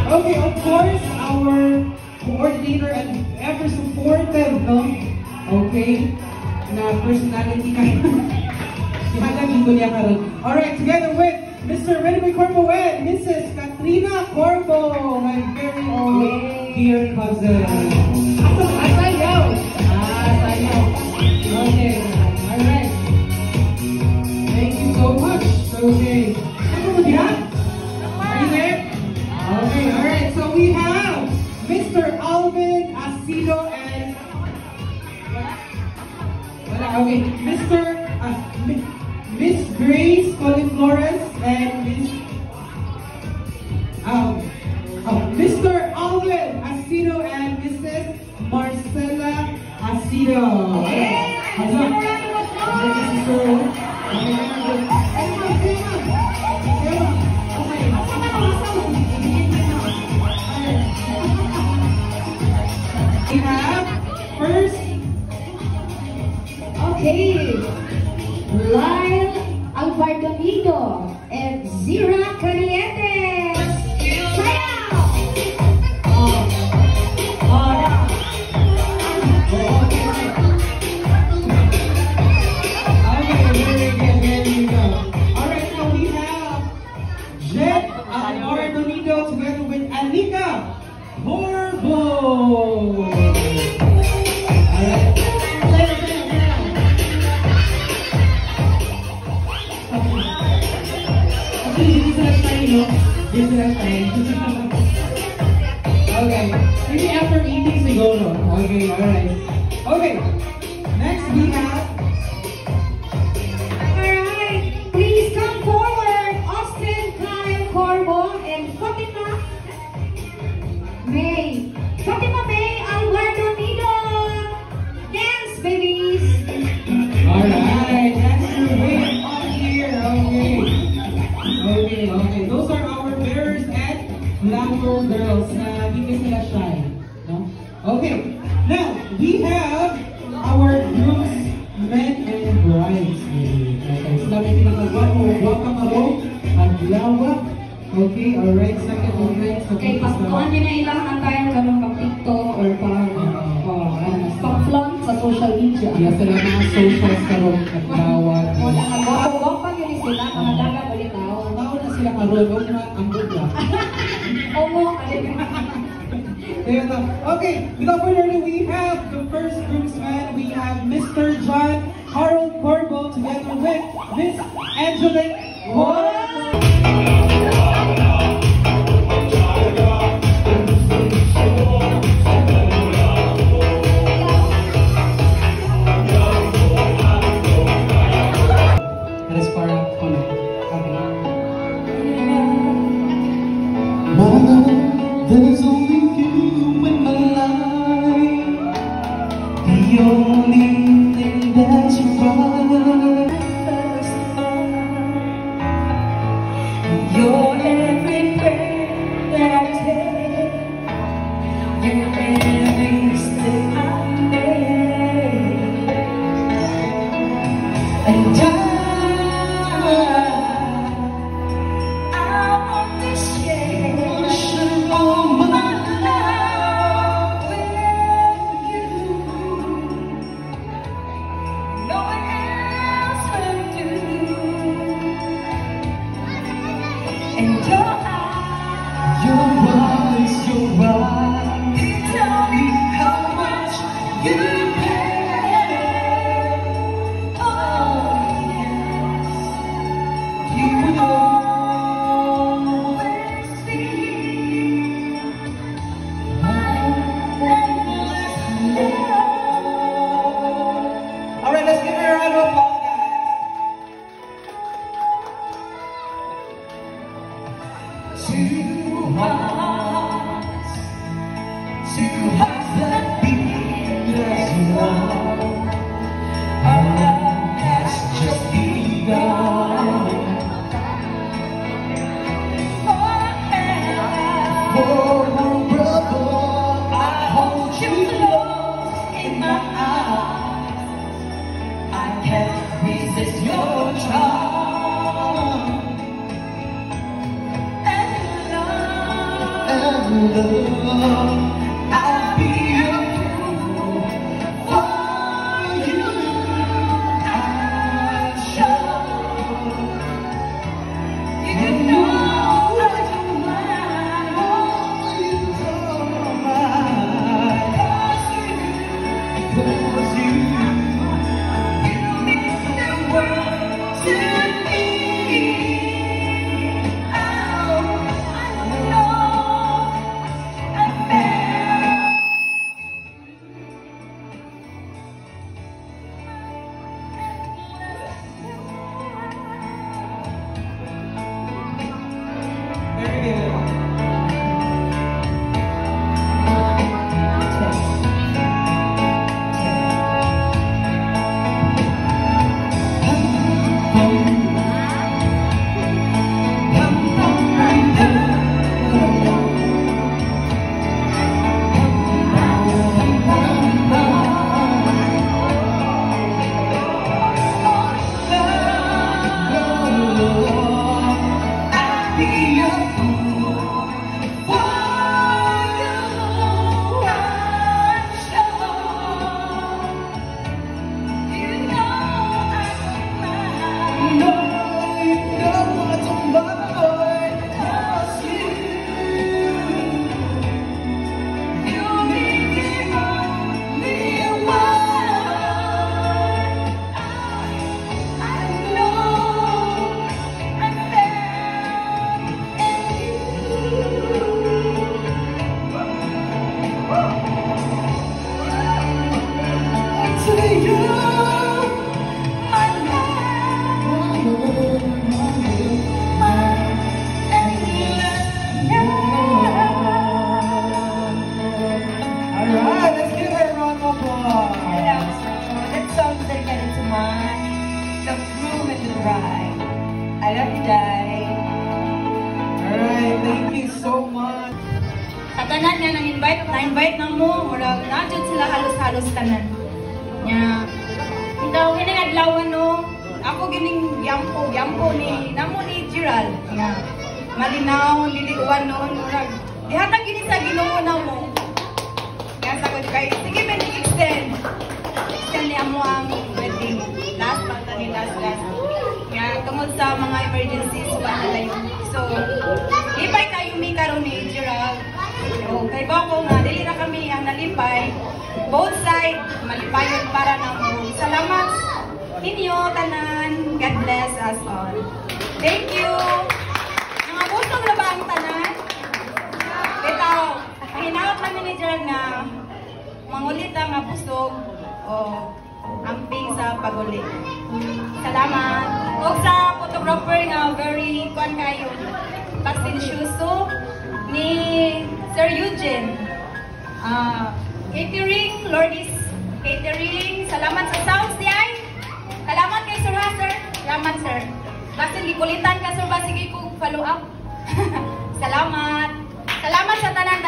Okay, of course, our coordinator and ever supportive, no? Okay, na personality ka. Sihagan niya karon. Alright, together with Mr. Renemy Corbo and Mrs. Katrina Corbo, my very own dear cousin. Asayaw! Asayaw. Okay, alright. Thank you so much. Okay. Ano mo diyan? Are you there? Okay, alright. So we have Mr. Alvin Asido and okay, Miss Grace Coliflores and Mr. Alvin Asido and Mrs. Marcela Asido. We have first, okay, Lyle Albardonito and Zira Caliente. Together with Anika Corbo. Alright. Okay. Maybe after eating siguro. Okay, alright. Okay. Next we have. Alright. Please come forward. Austin Kyle Corbo and Fatima May Albardonito. Dance, babies. Alright, that's your way up here. Okay. Those are our bears and flower girls. Hindi sila shy. No? Okay. Now, we have our groomsmen and bridesmaids. Okay, so sabi pinaka-welcome ako. Adlawak. Okay, alright. Second moment. Okay, pagkuhan nyo na ilang antayan ka ng pag-tiktok or pang-flaunt sa social media. Yes, sila mga socials karon Adlawak. Wala nga, gwapo-gwapo yun sila, mga daga balik tao. Tao na sila karon, huwag na ang bugla. Omo, okay, without further ado, we have the first groomsman. We have Mr. John Harold Corbo together with Miss Angelique Corbo. There's only you in my life, the only thing that's right. You're everything that I take, you're every mistake I make, and I want to share. Two hearts that beat as one. love. I'll be a fool for you. I'm sure you know I don't mind. Oh, you don't mind. 'Cause you mean the world to me. I love you, Daddy. Alright, thank you so much. Sa tanan niya na-invite na mo, murag na-jud sila halos-halos tanan. Nya, itaw kining adlawan no, ako gining yampo ni namo ni Gerald. Nya, malinaw dili uwan noon murag dihatag gini sa Ginoo na mo. Kaya sa kay sige men extend ni amo ang wedding. Last Kaya tungod sa mga emergencies wala na yun. So, lipay kayo mi karon ni Gerald. So, kay Boko nga, dili na kami ang nalipay. Both side, malipayon para na mo. Salamat ninyo, tanan. God bless us all. Thank you. Mga busog na ba ang tanan? Bitaw, hinawat namin ni Gerald nga mangulit ang busog o amping sa pagulit. Salamat. O sa photographer nga very kuan kayo. Pasensyoso ni Sir Eugene. Catering, Lordis Catering. Salamat sa sounds diay. Salamat kay Sir Sir. Salamat Sir. Basta gikulitan ka Sir, basta ko follow up. Salamat. Salamat sa tanan